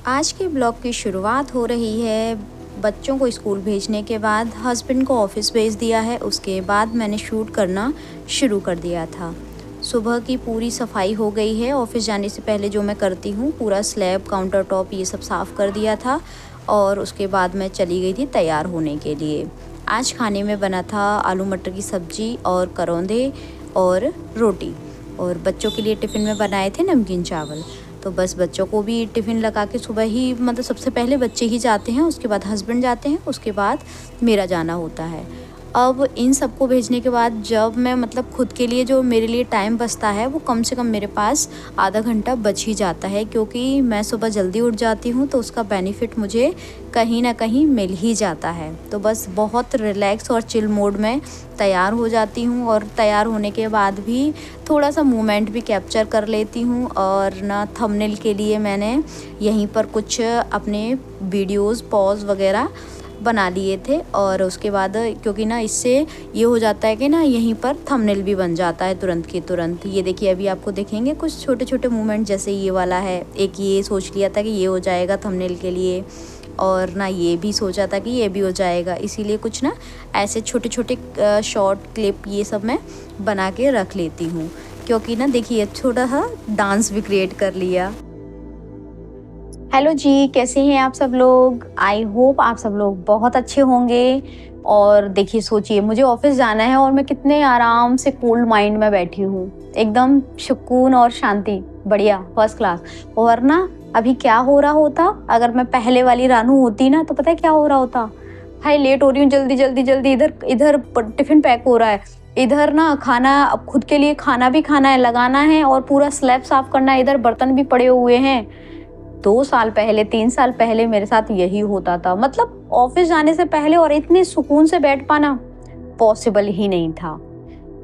आज के ब्लॉग की शुरुआत हो रही है बच्चों को स्कूल भेजने के बाद। हस्बैंड को ऑफिस भेज दिया है, उसके बाद मैंने शूट करना शुरू कर दिया था। सुबह की पूरी सफाई हो गई है। ऑफिस जाने से पहले जो मैं करती हूँ, पूरा स्लैब, काउंटर टॉप ये सब साफ़ कर दिया था और उसके बाद मैं चली गई थी तैयार होने के लिए। आज खाने में बना था आलू मटर की सब्ज़ी और करौंदे और रोटी, और बच्चों के लिए टिफ़िन में बनाए थे नमकीन चावल। तो बस बच्चों को भी टिफ़िन लगा के सुबह ही, मतलब सबसे पहले बच्चे ही जाते हैं, उसके बाद हस्बैंड जाते हैं, उसके बाद मेरा जाना होता है। अब इन सबको भेजने के बाद जब मैं, मतलब खुद के लिए जो मेरे लिए टाइम बचता है, वो कम से कम मेरे पास आधा घंटा बच ही जाता है, क्योंकि मैं सुबह जल्दी उठ जाती हूँ तो उसका बेनिफिट मुझे कहीं ना कहीं मिल ही जाता है। तो बस बहुत रिलैक्स और चिल मोड में तैयार हो जाती हूँ, और तैयार होने के बाद भी थोड़ा सा मोमेंट भी कैप्चर कर लेती हूँ। और ना थंबनेल के लिए मैंने यहीं पर कुछ अपने वीडियोस पॉज वगैरह बना लिए थे, और उसके बाद क्योंकि ना इससे ये हो जाता है कि ना यहीं पर थंबनेल भी बन जाता है तुरंत के तुरंत। ये देखिए, अभी आपको देखेंगे कुछ छोटे छोटे मूवमेंट, जैसे ये वाला है, एक ये सोच लिया था कि ये हो जाएगा थंबनेल के लिए, और ना ये भी सोचा था कि ये भी हो जाएगा, इसीलिए कुछ ना ऐसे छोटे छोटे शॉर्ट क्लिप ये सब मैं बना के रख लेती हूँ। क्योंकि ना देखिए, छोटा सा डांस भी क्रिएट कर लिया। हेलो जी, कैसे हैं आप सब लोग? आई होप आप सब लोग बहुत अच्छे होंगे। और देखिए, सोचिए, मुझे ऑफिस जाना है और मैं कितने आराम से कूल माइंड में बैठी हूँ, एकदम सुकून और शांति, बढ़िया, फर्स्ट क्लास। और ना अभी क्या हो रहा होता, अगर मैं पहले वाली रानू होती ना, तो पता है क्या हो रहा होता? हाय, लेट हो रही हूँ, जल्दी जल्दी जल्दी, इधर इधर टिफिन पैक हो रहा है, इधर ना खाना, अब खुद के लिए खाना भी खाना है, लगाना है, और पूरा स्लैब साफ करना है, इधर बर्तन भी पड़े हुए हैं। 2 साल पहले, 3 साल पहले मेरे साथ यही होता था। मतलब ऑफिस जाने से पहले और इतने सुकून से बैठ पाना पॉसिबल ही नहीं था।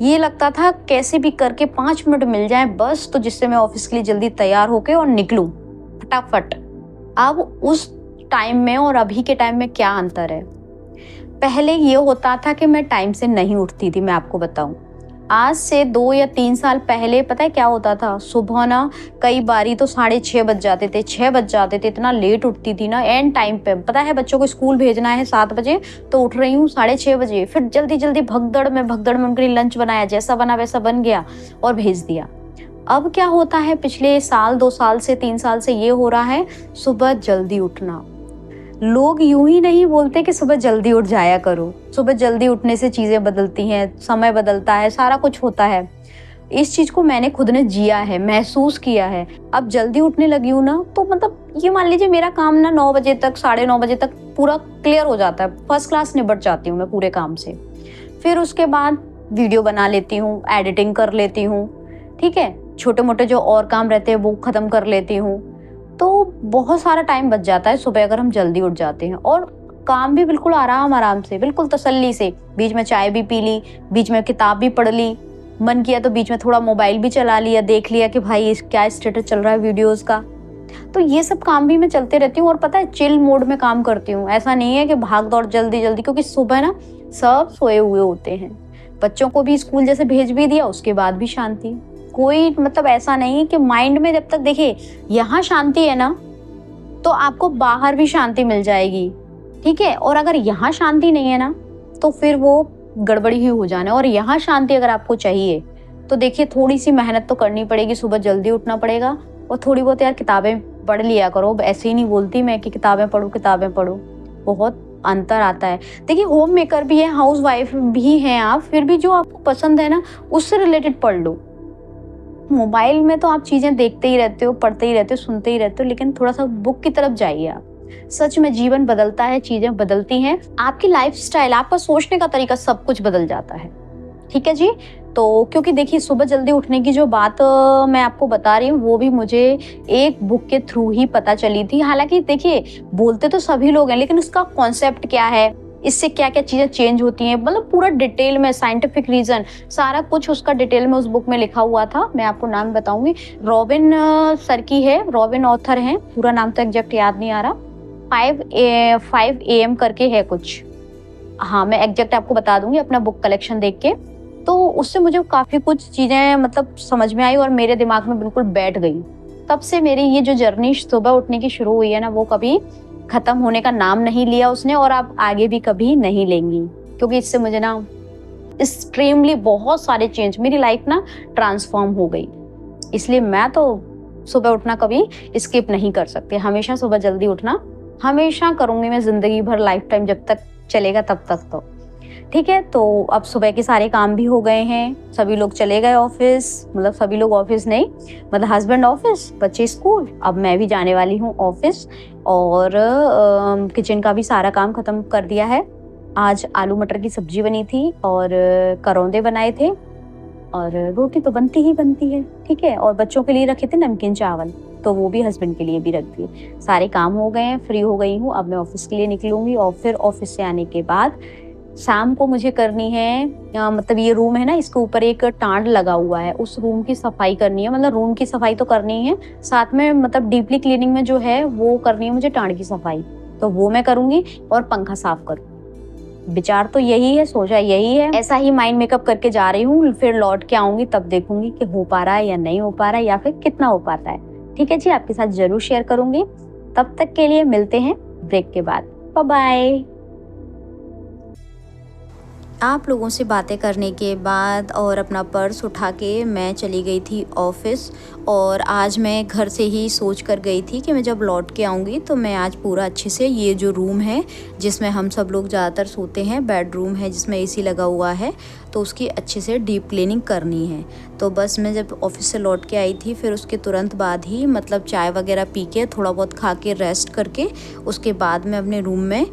ये लगता था कैसे भी करके 5 मिनट मिल जाए बस, तो जिससे मैं ऑफिस के लिए जल्दी तैयार होके और निकलूं फटाफट। अब उस टाइम में और अभी के टाइम में क्या अंतर है? पहले ये होता था कि मैं टाइम से नहीं उठती थी। मैं आपको बताऊं, आज से 2 या 3 साल पहले पता है क्या होता था? सुबह ना कई बारी तो 6:30 बज जाते थे, 6 बज जाते थे, इतना लेट उठती थी ना एंड टाइम पे। पता है बच्चों को स्कूल भेजना है 7 बजे, तो उठ रही हूँ 6:30 बजे, फिर जल्दी जल्दी भगदड़ में उनके लिए लंच बनाया, जैसा बना वैसा बन गया और भेज दिया। अब क्या होता है, पिछले साल 2 साल से 3 साल से ये हो रहा है, सुबह जल्दी उठना। लोग यूं ही नहीं बोलते कि सुबह जल्दी उठ जाया करो। सुबह जल्दी उठने से चीजें बदलती हैं, समय बदलता है, सारा कुछ होता है। इस चीज को मैंने खुद ने जिया है, महसूस किया है। अब जल्दी उठने लगी हूँ ना, तो मतलब ये मान लीजिए मेरा काम ना 9 बजे तक, 9:30 बजे तक पूरा क्लियर हो जाता है, फर्स्ट क्लास निपट जाती हूँ मैं पूरे काम से। फिर उसके बाद वीडियो बना लेती हूँ, एडिटिंग कर लेती हूँ, ठीक है, छोटे मोटे जो और काम रहते हैं वो खत्म कर लेती हूँ। तो बहुत सारा टाइम बच जाता है सुबह अगर हम जल्दी उठ जाते हैं, और काम भी बिल्कुल आराम आराम से, बिल्कुल तसल्ली से। बीच में चाय भी पी ली, बीच में किताब भी पढ़ ली, मन किया तो बीच में थोड़ा मोबाइल भी चला लिया, देख लिया कि भाई क्या स्टेटस चल रहा है वीडियोस का। तो ये सब काम भी मैं चलते रहती हूँ, और पता है चिल मोड में काम करती हूँ। ऐसा नहीं है कि भाग दौड़ जल्दी जल्दी, क्योंकि सुबह ना सब सोए हुए होते हैं। बच्चों को भी स्कूल जैसे भेज भी दिया, उसके बाद भी शांति। कोई मतलब ऐसा नहीं कि माइंड में, जब तक देखिए यहाँ शांति है ना, तो आपको बाहर भी शांति मिल जाएगी, ठीक है। और अगर यहाँ शांति नहीं है ना, तो फिर वो गड़बड़ी ही हो जाना। और यहाँ शांति अगर आपको चाहिए, तो देखिए थोड़ी सी मेहनत तो करनी पड़ेगी, सुबह जल्दी उठना पड़ेगा, और थोड़ी बहुत यार किताबें पढ़ लिया करो। ऐसे ही नहीं बोलती मैं कि किताबें पढ़ो, बहुत अंतर आता है। देखिए, होम मेकर भी है, हाउस वाइफ भी हैं आप, फिर भी जो आपको पसंद है ना, उससे रिलेटेड पढ़ लो। मोबाइल में तो आप चीजें देखते ही रहते हो, पढ़ते ही रहते हो, सुनते ही रहते हो, लेकिन थोड़ा सा बुक की तरफ जाइए आप। सच में जीवन बदलता है, चीजें बदलती हैं, आपकी लाइफस्टाइल, आपका सोचने का तरीका, सब कुछ बदल जाता है, ठीक है जी। तो क्योंकि देखिए, सुबह जल्दी उठने की जो बात मैं आपको बता रही हूँ, वो भी मुझे एक बुक के थ्रू ही पता चली थी। हालांकि देखिए, बोलते तो सभी लोग हैं, लेकिन उसका कॉन्सेप्ट क्या है, इससे क्या क्या चीजें चेंज होती हैं, मतलब पूरा डिटेल में, साइंटिफिक रीजन, सारा कुछ उसका डिटेल में उस बुक में लिखा हुआ था। मैं आपको नाम बताऊंगी, रॉबिन सर की है, रॉबिन ऑथर हैं, पूरा नाम तो एग्जैक्ट याद नहीं आ रहा। 5 AM करके है कुछ, हाँ मैं एग्जैक्ट आपको बता दूंगी अपना बुक कलेक्शन देख के। तो उससे मुझे काफी कुछ चीजें मतलब समझ में आई और मेरे दिमाग में बिल्कुल बैठ गई। तब से मेरी ये जो जर्नी सुबह उठने की शुरू हुई है ना, वो कभी खत्म होने का नाम नहीं लिया उसने, और आप आगे भी कभी नहीं लेंगी, क्योंकि इससे मुझे ना एक्सट्रीमली बहुत सारे चेंज, मेरी लाइफ ना ट्रांसफॉर्म हो गई। इसलिए मैं तो सुबह उठना कभी स्किप नहीं कर सकती, हमेशा सुबह जल्दी उठना हमेशा करूंगी मैं, जिंदगी भर, लाइफ टाइम जब तक चलेगा तब तक। तो ठीक है, तो अब सुबह के सारे काम भी हो गए हैं, सभी लोग चले गए ऑफिस, मतलब सभी लोग ऑफिस नहीं, मतलब हस्बैंड ऑफिस, बच्चे स्कूल, अब मैं भी जाने वाली हूँ ऑफिस। और किचन का भी सारा काम खत्म कर दिया है। आज आलू मटर की सब्जी बनी थी और करौंदे बनाए थे, और रोटी तो बनती ही बनती है, ठीक है। और बच्चों के लिए रखे थे नमकीन चावल, तो वो भी हस्बैंड के लिए भी रख दिए। सारे काम हो गए हैं, फ्री हो गई हूँ, अब मैं ऑफिस के लिए निकलूंगी। और फिर ऑफिस से आने के बाद शाम को मुझे करनी है, मतलब ये रूम है ना, इसके ऊपर एक टांड लगा हुआ है, उस रूम की सफाई करनी है। मतलब रूम की सफाई तो करनी है, साथ में मतलब डीपली क्लीनिंग में जो है वो करनी है मुझे टांड की सफाई, तो वो मैं करूंगी। और पंखा साफ करूँ, विचार तो यही है, सोचा यही है, ऐसा ही माइंड मेकअप करके जा रही हूँ। फिर लौट के आऊंगी, तब देखूंगी कि हो पा रहा है या नहीं हो पा रहा है, या फिर कितना हो पाता है। ठीक है जी, आपके साथ जरूर शेयर करूंगी। तब तक के लिए मिलते हैं ब्रेक के बाद, बाय बाय। आप लोगों से बातें करने के बाद और अपना पर्स उठा के मैं चली गई थी ऑफ़िस। और आज मैं घर से ही सोच कर गई थी कि मैं जब लौट के आऊँगी तो मैं आज पूरा अच्छे से, ये जो रूम है जिसमें हम सब लोग ज़्यादातर सोते हैं, बेडरूम है जिसमें एसी लगा हुआ है, तो उसकी अच्छे से डीप क्लीनिंग करनी है। तो बस मैं जब ऑफिस से लौट के आई थी, फिर उसके तुरंत बाद ही मतलब चाय वगैरह पी के, थोड़ा बहुत खा के, रेस्ट करके, उसके बाद मैं अपने रूम में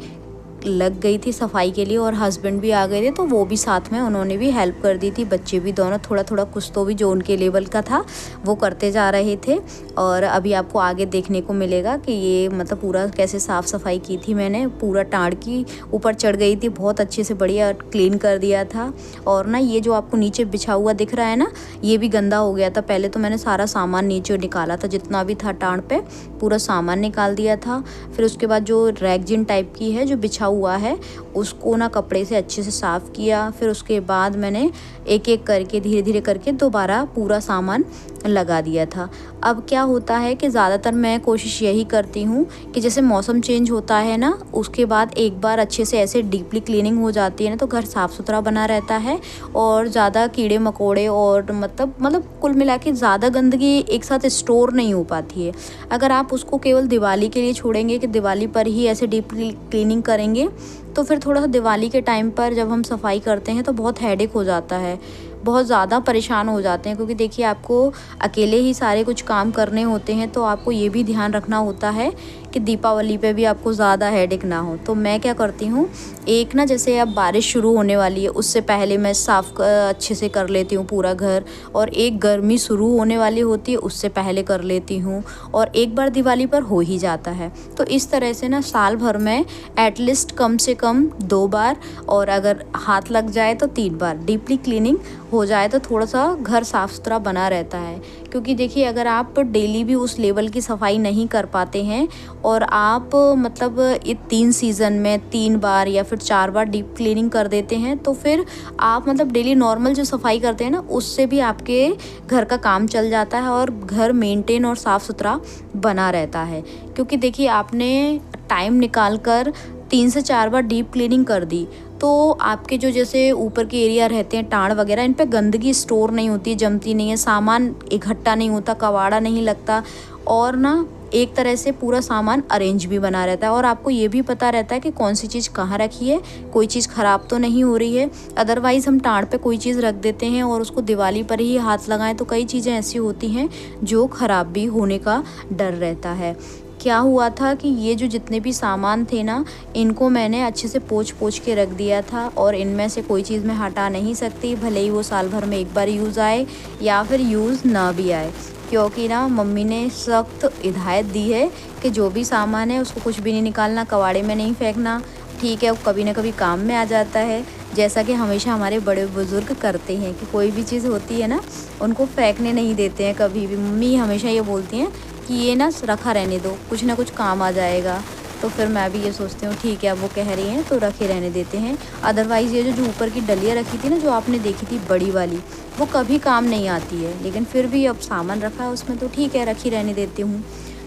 लग गई थी सफाई के लिए। और हस्बैंड भी आ गए थे, तो वो भी साथ में, उन्होंने भी हेल्प कर दी थी। बच्चे भी दोनों थोड़ा थोड़ा कुछ तो भी जो उनके लेवल का था वो करते जा रहे थे। और अभी आपको आगे देखने को मिलेगा कि ये मतलब पूरा कैसे साफ़ सफाई की थी मैंने, पूरा टाड़ की ऊपर चढ़ गई थी, बहुत अच्छे से बढ़िया क्लीन कर दिया था। और ना ये जो आपको नीचे बिछा हुआ दिख रहा है ना, ये भी गंदा हो गया था। पहले तो मैंने सारा सामान नीचे निकाला था, जितना भी था टाड़ पे पूरा सामान निकाल दिया था। फिर उसके बाद जो रैगजिन टाइप की है जो बिछा हुआ है, उसको ना कपड़े से अच्छे से साफ़ किया। फिर उसके बाद मैंने एक एक करके, धीरे धीरे करके दोबारा पूरा सामान लगा दिया था। अब क्या होता है कि ज़्यादातर मैं कोशिश यही करती हूँ कि जैसे मौसम चेंज होता है ना, उसके बाद एक बार अच्छे से ऐसे डीपली क्लीनिंग हो जाती है ना, तो घर साफ़ सुथरा बना रहता है और ज़्यादा कीड़े मकोड़े और मतलब कुल मिला के ज़्यादा गंदगी एक साथ स्टोर नहीं हो पाती है। अगर आप उसको केवल दिवाली के लिए छोड़ेंगे कि दिवाली पर ही ऐसे डीपली क्लीनिंग करेंगे, तो फिर थोड़ा सा दिवाली के टाइम पर जब हम सफाई करते हैं तो बहुत हेडेक हो जाता है, बहुत ज़्यादा परेशान हो जाते हैं। क्योंकि देखिए, आपको अकेले ही सारे कुछ काम करने होते हैं, तो आपको ये भी ध्यान रखना होता है कि दीपावली पे भी आपको ज़्यादा हेडेक ना हो। तो मैं क्या करती हूँ, एक ना जैसे अब बारिश शुरू होने वाली है, उससे पहले मैं साफ़ अच्छे से कर लेती हूँ पूरा घर। और एक गर्मी शुरू होने वाली होती है, उससे पहले कर लेती हूँ। और एक बार दिवाली पर हो ही जाता है। तो इस तरह से ना साल भर में एटलीस्ट कम से कम 2 बार, और अगर हाथ लग जाए तो 3 बार डीपली क्लीनिंग हो जाए तो थोड़ा सा घर साफ़ सुथरा बना रहता है। क्योंकि देखिए, अगर आप डेली भी उस लेवल की सफाई नहीं कर पाते हैं और आप मतलब ये 3 सीज़न में 3 बार या फिर 4 बार डीप क्लीनिंग कर देते हैं, तो फिर आप मतलब डेली नॉर्मल जो सफाई करते हैं ना, उससे भी आपके घर का काम चल जाता है और घर मेंटेन और साफ़ सुथरा बना रहता है। क्योंकि देखिए, आपने टाइम निकाल कर 3 से 4 बार डीप क्लीनिंग कर दी, तो आपके जो जैसे ऊपर के एरिया रहते हैं, टाड़ वगैरह, इन पे गंदगी स्टोर नहीं होती, जमती नहीं है, सामान इकट्ठा नहीं होता, कबाड़ा नहीं लगता, और ना एक तरह से पूरा सामान अरेंज भी बना रहता है। और आपको ये भी पता रहता है कि कौन सी चीज़ कहाँ रखी है, कोई चीज़ ख़राब तो नहीं हो रही है। अदरवाइज़ हम टाड़ पे कोई चीज़ रख देते हैं और उसको दिवाली पर ही हाथ लगाएं, तो कई चीज़ें ऐसी होती हैं जो ख़राब भी होने का डर रहता है। क्या हुआ था कि ये जो जितने भी सामान थे ना, इनको मैंने अच्छे से पोंछ के रख दिया था, और इनमें से कोई चीज़ मैं हटा नहीं सकती, भले ही वो साल भर में एक बार यूज़ आए या फिर यूज़ ना भी आए। क्योंकि ना मम्मी ने सख्त हिदायत दी है कि जो भी सामान है उसको कुछ भी नहीं निकालना, कबाड़े में नहीं फेंकना, ठीक है, वो कभी ना कभी काम में आ जाता है। जैसा कि हमेशा हमारे बड़े बुज़ुर्ग करते हैं कि कोई भी चीज़ होती है ना, उनको फेंकने नहीं देते हैं कभी भी। मम्मी हमेशा ये बोलती हैं कि ये ना रखा रहने दो, कुछ ना कुछ काम आ जाएगा। तो फिर मैं भी ये सोचती हूँ ठीक है, अब वो कह रही हैं तो रखे रहने देते हैं। अदरवाइज़ ये जो ऊपर की डलिया रखी थी ना, जो आपने देखी थी बड़ी वाली, वो कभी काम नहीं आती है, लेकिन फिर भी अब सामान रखा है उसमें तो ठीक है, रखी रहने देती हूँ।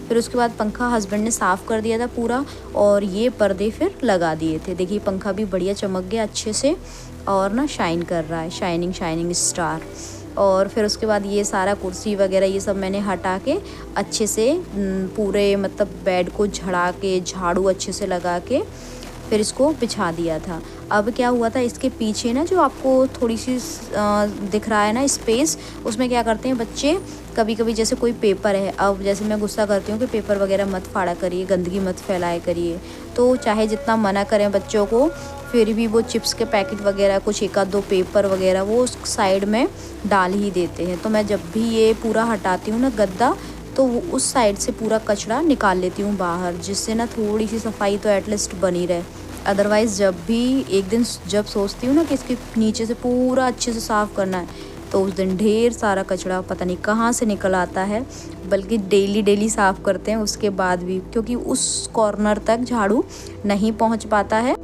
फिर उसके बाद पंखा हस्बैंड ने साफ़ कर दिया था पूरा, और ये पर्दे फिर लगा दिए थे। देखिए पंखा भी बढ़िया चमक गया अच्छे से, और ना शाइन कर रहा है, शाइनिंग शाइनिंग स्टार। और फिर उसके बाद ये सारा कुर्सी वगैरह ये सब मैंने हटा के अच्छे से पूरे मतलब बेड को झड़ा के, झाड़ू अच्छे से लगा के फिर इसको बिछा दिया था। अब क्या हुआ था, इसके पीछे ना जो आपको थोड़ी सी दिख रहा है ना स्पेस, उसमें क्या करते हैं बच्चे कभी कभी, जैसे कोई पेपर है, अब जैसे मैं गुस्सा करती हूँ कि पेपर वगैरह मत फाड़ा करिए, गंदगी मत फैलाया करिए, तो चाहे जितना मना करें बच्चों को, फिर भी वो चिप्स के पैकेट वगैरह, कुछ एक आध दो पेपर वगैरह वो उस साइड में डाल ही देते हैं। तो मैं जब भी ये पूरा हटाती हूँ ना गद्दा, तो वो उस साइड से पूरा कचरा निकाल लेती हूँ बाहर, जिससे ना थोड़ी सी सफाई तो एटलीस्ट बनी रहे। अदरवाइज़ जब भी एक दिन जब सोचती हूँ ना कि इसके नीचे से पूरा अच्छे से साफ़ करना है, तो उस दिन ढेर सारा कचरा पता नहीं कहाँ से निकल आता है। बल्कि डेली साफ़ करते हैं उसके बाद भी, क्योंकि उस कॉर्नर तक झाड़ू नहीं पहुँच पाता है।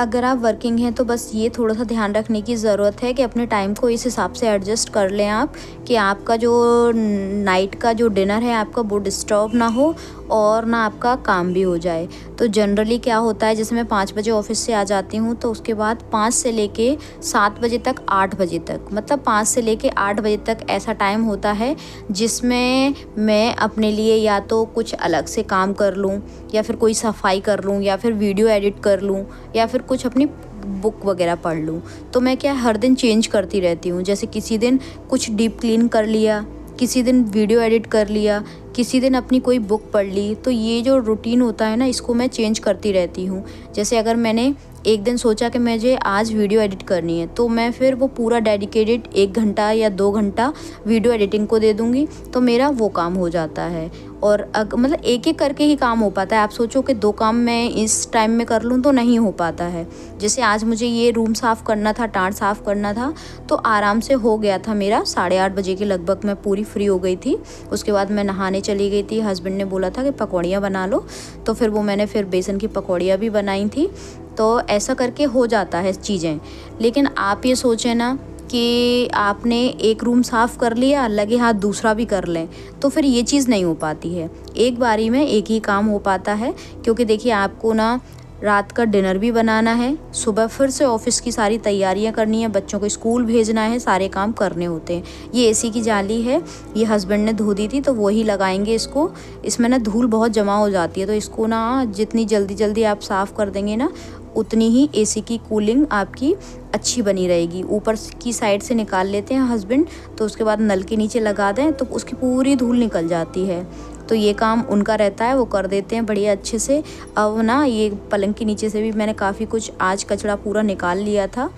अगर आप वर्किंग हैं तो बस ये थोड़ा सा ध्यान रखने की ज़रूरत है कि अपने टाइम को इस हिसाब से एडजस्ट कर लें आप, कि आपका जो नाइट का जो डिनर है आपका वो डिस्टर्ब ना हो, और ना आपका काम भी हो जाए। तो जनरली क्या होता है, जैसे मैं 5 बजे ऑफिस से आ जाती हूँ, तो उसके बाद 5 से लेके 7 बजे तक, 8 बजे तक, मतलब 5 से लेके 8 बजे तक ऐसा टाइम होता है जिसमें मैं अपने लिए या तो कुछ अलग से काम कर लूँ, या फिर कोई सफाई कर लूँ, या फिर वीडियो एडिट कर लूँ, या फिर कुछ अपनी बुक वगैरह पढ़ लूँ। तो मैं क्या हर दिन चेंज करती रहती हूँ, जैसे किसी दिन कुछ डीप क्लीन कर लिया, किसी दिन वीडियो एडिट कर लिया, किसी दिन अपनी कोई बुक पढ़ ली। तो ये जो रूटीन होता है ना, इसको मैं चेंज करती रहती हूँ। जैसे अगर मैंने एक दिन सोचा कि मुझे आज वीडियो एडिट करनी है, तो मैं फिर वो पूरा डेडिकेटेड 1 घंटा या 2 घंटा वीडियो एडिटिंग को दे दूँगी, तो मेरा वो काम हो जाता है। और मतलब एक एक करके ही काम हो पाता है। आप सोचो कि 2 काम मैं इस टाइम में कर लूँ तो नहीं हो पाता है। जैसे आज मुझे ये रूम साफ़ करना था, टाट साफ़ करना था, तो आराम से हो गया था मेरा। 8:30 बजे के लगभग मैं पूरी फ्री हो गई थी। उसके बाद मैं नहाने चली गई थी। हस्बैंड ने बोला था कि पकौड़ियाँ बना लो, तो फिर वो मैंने फिर बेसन की पकौड़ियाँ भी बनाई थी। तो ऐसा करके हो जाता है चीज़ें। लेकिन आप ये सोचें ना कि आपने एक रूम साफ़ कर लिया, लगे हाथ दूसरा भी कर लें, तो फिर ये चीज़ नहीं हो पाती है। एक बारी में एक ही काम हो पाता है, क्योंकि देखिए आपको ना रात का डिनर भी बनाना है, सुबह फिर से ऑफिस की सारी तैयारियां करनी है, बच्चों को स्कूल भेजना है, सारे काम करने होते हैं। ये एसी की जाली है, ये हस्बैंड ने धो दी थी, तो वही लगाएंगे इसको। इसमें ना धूल बहुत जमा हो जाती है, तो इसको ना जितनी जल्दी आप साफ़ कर देंगे ना, उतनी ही एसी की कूलिंग आपकी अच्छी बनी रहेगी। ऊपर की साइड से निकाल लेते हैं हस्बैंड, तो उसके बाद नल के नीचे लगा दें तो उसकी पूरी धूल निकल जाती है। तो ये काम उनका रहता है, वो कर देते हैं बढ़िया अच्छे से। अब ना ये पलंग के नीचे से भी मैंने काफ़ी कुछ आज कचरा पूरा निकाल लिया था,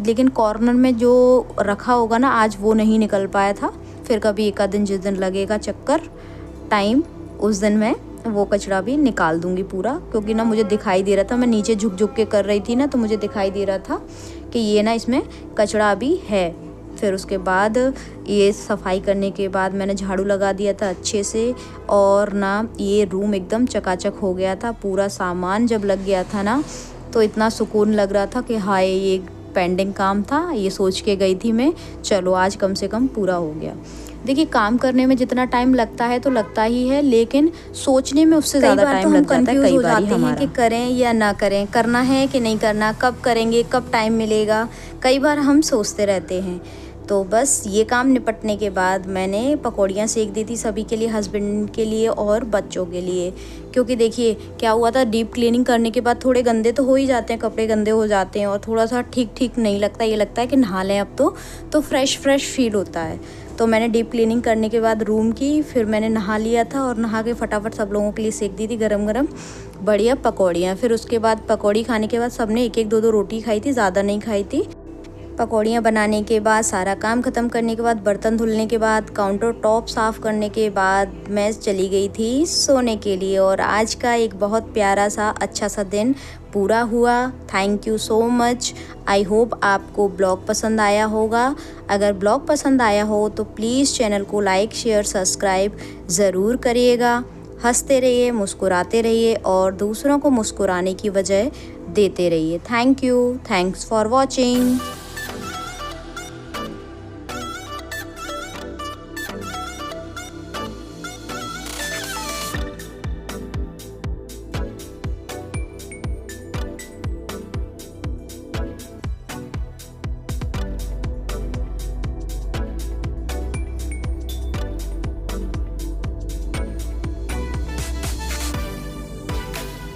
लेकिन कॉर्नर में जो रखा होगा ना आज वो नहीं निकल पाया था। फिर कभी एक आध दिन जिस दिन लगेगा चक्कर टाइम, उस दिन मैं वो कचरा भी निकाल दूंगी पूरा, क्योंकि ना मुझे दिखाई दे रहा था, मैं नीचे झुक के कर रही थी ना, तो मुझे दिखाई दे रहा था कि ये ना इसमें कचरा भी है। फिर उसके बाद ये सफाई करने के बाद मैंने झाड़ू लगा दिया था अच्छे से, और ना ये रूम एकदम चकाचक हो गया था। पूरा सामान जब लग गया था ना, तो इतना सुकून लग रहा था कि हाय ये पेंडिंग काम था, ये सोच के गई थी मैं, चलो आज कम से कम पूरा हो गया। देखिए काम करने में जितना टाइम लगता है तो लगता ही है, लेकिन सोचने में उससे ज़्यादा टाइम लग जाता है। कई बार हमारा कि करें या ना करें, करना है कि नहीं करना, कब करेंगे, कब टाइम मिलेगा, कई बार हम सोचते रहते हैं। तो बस ये काम निपटने के बाद मैंने पकौड़ियाँ सेक दी थी सभी के लिए, हस्बैंड के लिए और बच्चों के लिए। क्योंकि देखिए क्या हुआ था, डीप क्लीनिंग करने के बाद थोड़े गंदे तो हो ही जाते हैं, कपड़े गंदे हो जाते हैं, और थोड़ा सा ठीक नहीं लगता, ये लगता है कि नहा लें अब तो फ्रेश फील होता है। तो मैंने डीप क्लीनिंग करने के बाद रूम की, फिर मैंने नहा लिया था, और नहा के फटाफट सब लोगों के लिए सेक दी थी गरम बढ़िया पकौड़ियाँ। फिर उसके बाद पकौड़ी खाने के बाद सबने 1-1 2-2 रोटी खाई थी, ज़्यादा नहीं खाई थी। पकौड़ियाँ बनाने के बाद, सारा काम ख़त्म करने के बाद, बर्तन धुलने के बाद, काउंटर टॉप साफ़ करने के बाद मैं चली गई थी सोने के लिए। और आज का एक बहुत प्यारा सा अच्छा सा दिन पूरा हुआ। Thank you so much. I hope आपको ब्लॉग पसंद आया होगा। अगर ब्लॉग पसंद आया हो तो प्लीज़ चैनल को लाइक शेयर सब्सक्राइब ज़रूर करिएगा। हंसते रहिए, मुस्कुराते रहिए और दूसरों को मुस्कुराने की वजह देते रहिए। Thank you, thanks for watching.